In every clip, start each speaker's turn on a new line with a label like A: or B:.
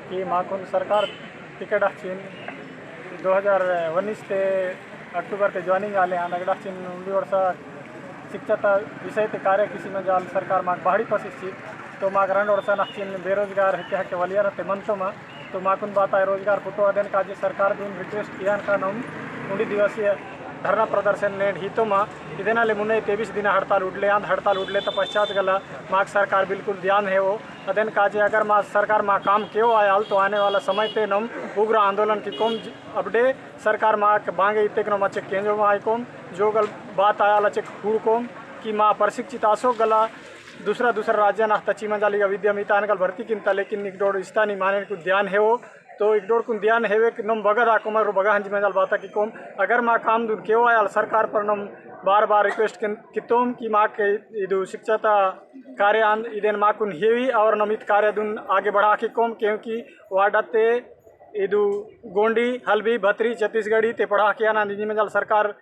A: की माकून सरकार तिकीट हाचिन 2019 ते अक्टूबर ते जॉइनिंग आले आणि अगडाचिन उंडी वर्षा शिक्षता विषय ते कार्य किसी में जाल सरकार माग बाहरी पसिस तो माग रंड वर्षा नाचिन बेरोजगार है के वलियर ते मनतो मा तो माकुन बात है रोजगार फुटो अदेन का सरकार दून रिक्वेस्ट किया का नम उंडी दिवसीय धरना प्रदर्शन ने हितो मा इदेनाले मुने 23 दिन हड़ताल उडले आंध हड़ताल उडले तो पश्चात गला माग सरकार बिल्कुल ध्यान है वो अदेन काजे अगर मा सरकार मा काम क्यों आयाल तो आने वाला समय ते नम उग्र आंदोलन की कोम अपडे सरकार मा बांगे इतेक नो मचे केंजो मा आइकोम जो गल बात आयाल चेक हुड़कोम कि मा प्रशिक्षित आसो गला दूसरा राज्य ना तची मंजाली का विद्यामिता अनकल भर्ती किंता लेकिन इकडोड़ स्थानीय माने को ध्यान है वो तो इकडोड़ को ध्यान है वे कि नम बगद आकोम बगा हंजी मंजाल बाता की कोम अगर माँ काम दून क्यों आयाल सरकार पर नम बार बार रिक्वेस्ट कितोम कि माँ के इदु शिक्षता कार्य इदेन माँ कुन हेवी और नमित कार्य दून आगे बढ़ा के कोम क्योंकि वाडाते इदु गोंडी हल्बी भत्री छत्तीसगढ़ी ते पढ़ा के आना निजी मंजाल सरकार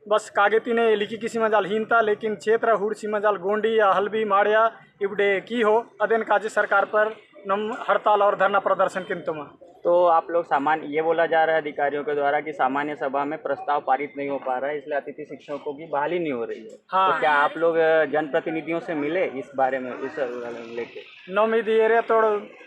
A: बस कागती ने लिखी किसी मजाल हीनता लेकिन क्षेत्र हुड़ सी मजाल गोंडी या हल्बी माड़िया इबडे की हो अदेन काजी सरकार पर नम हड़ताल और धरना प्रदर्शन किंतुमा।
B: तो आप लोग सामान्य ये बोला जा रहा है अधिकारियों के द्वारा कि सामान्य सभा में प्रस्ताव पारित नहीं हो पा रहा है इसलिए अतिथि शिक्षकों की बहाली नहीं हो रही है।
A: हाँ।
B: तो क्या आप लोग जनप्रतिनिधियों से मिले इस बारे में इस लेके?
A: नौमी दिए तोड़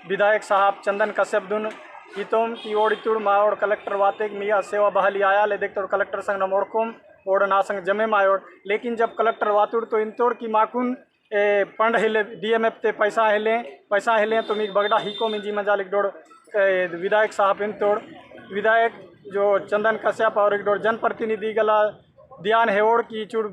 A: विधायक साहब चंदन कश्यप दुन हितोम की ओड़ तुड़ माओड़ कलेक्टर वाते मिया सेवा बहाली आया ले देख तोड़ कलेक्टर संग नमोड़कोम ओड़ ना संग जमे मायोड़ लेकिन जब कलेक्टर वातुड़ तो इन तोड़ की माकुन पंड हिले DMF ते पैसा हिले तो मी बगड़ा हिको मिंजी मजा लिख डोड़ विधायक साहब इन तोड़ विधायक जो चंदन कश्यप और एक डोड़ जनप्रतिनिधि गला ध्यान है ओड़ की चुड़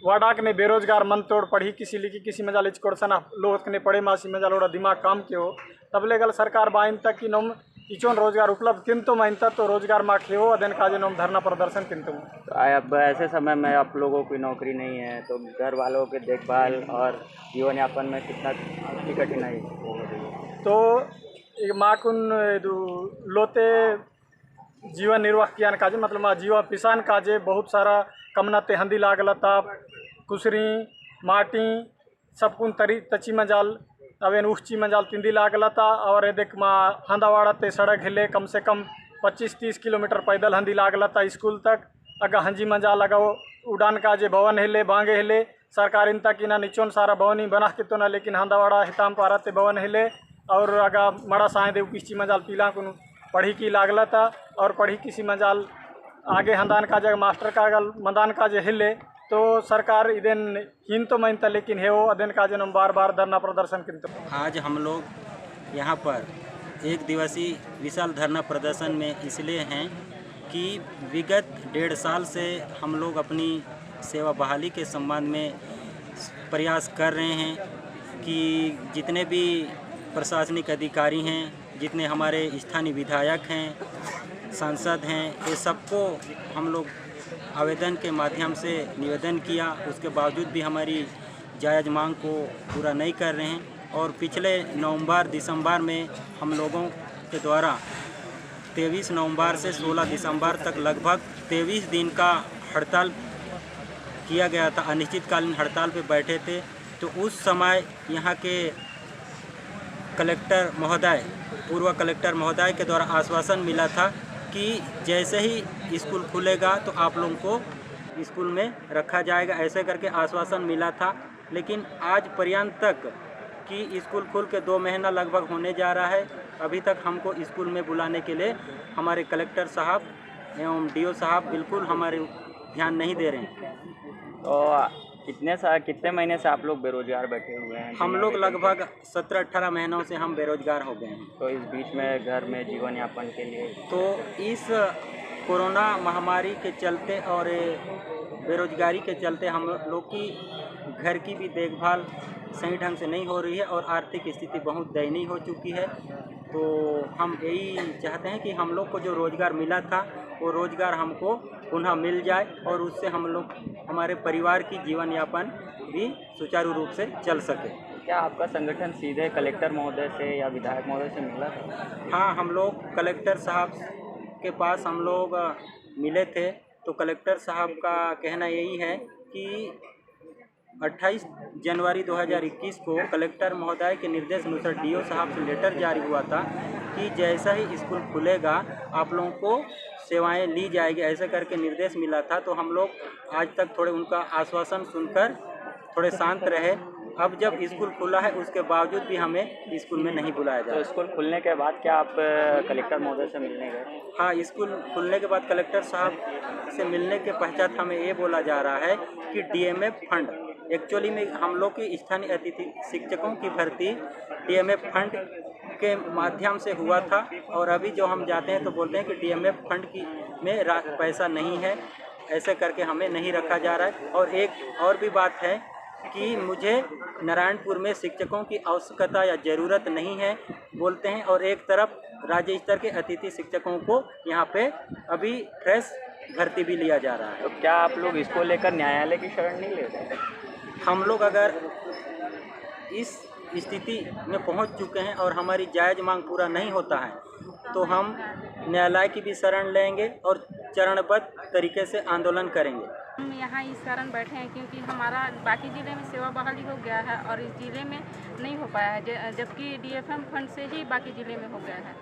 A: वाडाक ने बेरोजगार मन तोड़ पढ़ी किसी लिखी किसी मजा लिचकोड़ सना लोग ने पढ़े मासी मजा लोड़ा दिमाग काम के हो तब ले गल सरकार बाइन तक कि नम इचोन रोजगार उपलब्ध किंतु माइन तक तो रोजगार मा खेओ अदेन काजे नम धरना प्रदर्शन किंतु।
B: तो अब ऐसे समय में आप लोगों की नौकरी नहीं है तो घर वालों के देखभाल और जीवन यापन में कितनी कठिनाई हो रही है?
A: तो माकुन लोते जीवन निर्वाह किया काजे मतलब मा जीवा पिसान काजे बहुत सारा कमनाते हंदी लागलता कुसरी माटी सब कुन तरी तची मजाल अवेन उची मंजाल तिंदी लागलता और देख माँ हंदावाड़ा ते सड़क हिले कम से कम 25-30 किलोमीटर पैदल हंदी लागलता स्कूल तक अगा हंजी मंजाल लगा उड़ान का जे भवन हिले बांगे हिले सरकार इन तक ना निचोन सारा भवन ही बना के तो ना लेकिन हंदावाड़ा हिताम पाराते भवन हिले और अगा मड़ा साए देव किसी मंजाल पीला कुन पढ़ी की लागलता और पढ़ी किसी मंजाल आगे हंदान का जगह मास्टर का मंदान का जे हिले तो सरकार इदेन हिन तो मानता लेकिन है वो अदेन का जनम बार बार धरना प्रदर्शन किंतु।
C: आज हम लोग यहाँ पर एक दिवसीय विशाल धरना प्रदर्शन में इसलिए हैं कि विगत 1.5 साल से हम लोग अपनी सेवा बहाली के संबंध में प्रयास कर रहे हैं कि जितने भी प्रशासनिक अधिकारी हैं जितने हमारे स्थानीय विधायक हैं सांसद हैं ये सबको हम लोग आवेदन के माध्यम से निवेदन किया उसके बावजूद भी हमारी जायज़ मांग को पूरा नहीं कर रहे हैं और पिछले नवंबर दिसंबर में हम लोगों के द्वारा 23 नवंबर से 16 दिसंबर तक लगभग 23 दिन का हड़ताल किया गया था अनिश्चितकालीन हड़ताल पे बैठे थे। तो उस समय यहाँ के कलेक्टर महोदय पूर्व कलेक्टर महोदय के द्वारा आश्वासन मिला था कि जैसे ही स्कूल खुलेगा तो आप लोगों को स्कूल में रखा जाएगा ऐसे करके आश्वासन मिला था। लेकिन आज पर्यंत तक कि स्कूल खुल के 2 महीना लगभग होने जा रहा है अभी तक हमको स्कूल में बुलाने के लिए हमारे कलेक्टर साहब एवं DO साहब बिल्कुल हमारे ध्यान नहीं दे रहे हैं।
B: तो कितने महीने से आप लोग बेरोजगार बैठे हुए हैं?
C: हम लोग लगभग 17-18 महीनों से हम बेरोजगार हो गए हैं।
B: तो इस बीच में घर में जीवन यापन के लिए
C: तो इस कोरोना महामारी के चलते और बेरोजगारी के चलते हम लोग की घर की भी देखभाल सही ढंग से नहीं हो रही है और आर्थिक स्थिति बहुत दयनीय हो चुकी है। तो हम यही चाहते हैं कि हम लोग को जो रोज़गार मिला था वो रोज़गार हमको पुनः मिल जाए और उससे हम लोग हमारे परिवार की जीवन यापन भी सुचारू रूप से चल सके।
B: क्या आपका संगठन सीधे कलेक्टर महोदय से या विधायक महोदय से मिला था?
C: हाँ, हम लोग कलेक्टर साहब के पास हम लोग मिले थे तो कलेक्टर साहब का कहना यही है कि 28 जनवरी 2021 को कलेक्टर महोदय के निर्देश अनुसार DO साहब से लेटर जारी हुआ था कि जैसा ही स्कूल खुलेगा आप लोगों को सेवाएं ली जाएगी, ऐसे करके निर्देश मिला था। तो हम लोग आज तक थोड़े उनका आश्वासन सुनकर थोड़े शांत रहे। अब जब स्कूल खुला है उसके बावजूद भी हमें स्कूल में नहीं बुलाया जा
B: तो
C: रहा।
B: स्कूल खुलने के बाद क्या आप कलेक्टर महोदय से मिलने गए?
C: हाँ, स्कूल खुलने के बाद कलेक्टर साहब से मिलने के पश्चात हमें ये बोला जा रहा है कि डीएमएफ फंड, एक्चुअली में हम लोग की स्थानीय अतिथि शिक्षकों की भर्ती डीएमएफ फंड के माध्यम से हुआ था, और अभी जो हम जाते हैं तो बोलते हैं कि डीएमएफ फंड की में पैसा नहीं है, ऐसे करके हमें नहीं रखा जा रहा है। और एक और भी बात है कि मुझे नारायणपुर में शिक्षकों की आवश्यकता या ज़रूरत नहीं है बोलते हैं, और एक तरफ राज्य स्तर के अतिथि शिक्षकों को यहाँ पे अभी फ्रेश भर्ती भी लिया जा रहा है।
B: तो क्या आप लोग इसको लेकर न्यायालय की शरण नहीं ले रहे?
C: हम लोग अगर इस स्थिति में पहुंच चुके हैं और हमारी जायज़ मांग पूरा नहीं होता है तो हम न्यायालय की भी शरण लेंगे और चरणबद्ध तरीके से आंदोलन करेंगे।
D: हम यहाँ इस कारण बैठे हैं क्योंकि हमारा बाकी ज़िले में सेवा बहाली हो गया है और इस ज़िले में नहीं हो पाया है, जबकि डीएफएम फंड से ही बाकी ज़िले में हो गया है।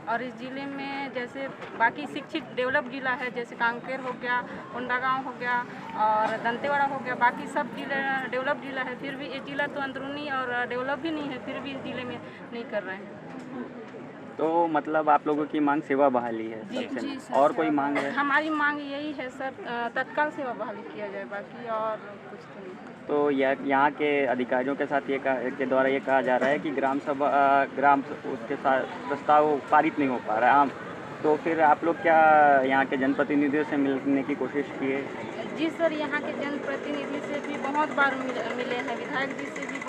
D: और इस ज़िले में जैसे बाकी शिक्षित डेवलप ज़िला है, जैसे कांकेर हो गया, कोंडागांव हो गया और दंतेवाड़ा हो गया, बाकी सब ज़िले डेवलप ज़िला है, फिर भी ये ज़िला तो अंदरूनी और डेवलप भी नहीं है, फिर भी इस ज़िले में नहीं कर रहे हैं।
B: तो मतलब आप लोगों की मांग सेवा बहाली है सबसे,
D: जी सर,
B: और कोई मांग है?
D: हमारी मांग यही है सर, तत्काल सेवा बहाली किया जाए, बाकी और कुछ तो नहीं।
B: तो यहाँ के अधिकारियों के साथ के द्वारा ये कहा जा रहा है कि ग्राम उसके साथ प्रस्ताव पारित नहीं हो पा रहा है आम, तो फिर आप लोग क्या यहाँ के जनप्रतिनिधियों से मिलने की कोशिश किए?
D: जी सर, यहाँ के जनप्रतिनिधि से भी बहुत बार मिले हैं, विधायक जी से भी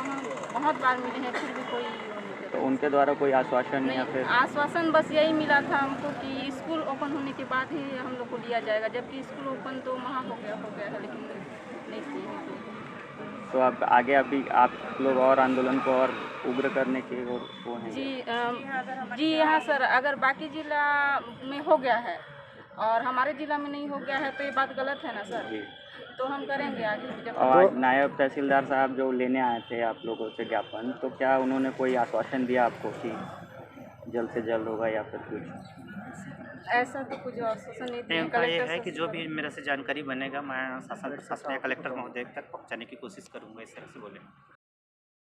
D: बहुत बार मिले हैं, फिर भी कोई नहीं।
B: तो उनके द्वारा कोई आश्वासन या फिर?
D: आश्वासन बस यही मिला था हमको कि स्कूल ओपन होने के बाद ही हम लोग को लिया जाएगा, जबकि स्कूल ओपन तो वहाँ हो गया है, लेकिन नहीं किए।
B: तो अब आगे अभी आप लोग और आंदोलन को और उग्र करने की वो हैं?
D: जी हाँ सर, अगर बाकी ज़िला में हो गया है और हमारे ज़िला में नहीं हो गया है तो ये बात गलत है ना सर
B: जी।
D: तो हम करेंगे आगे जब।
B: और आज नायब तहसीलदार साहब जो लेने आए थे आप लोगों से ज्ञापन, तो क्या उन्होंने कोई आश्वासन दिया आपको कि जल्द से जल्द होगा या फिर कुछ?
D: ऐसा तो कुछ आश्वासन नहीं दिया।
E: उनका ये है कि जो भी मेरे से जानकारी बनेगा मैं शासन प्रशासन या कलेक्टर महोदय तक पहुंचाने की कोशिश करूंगा, इस तरह से बोले।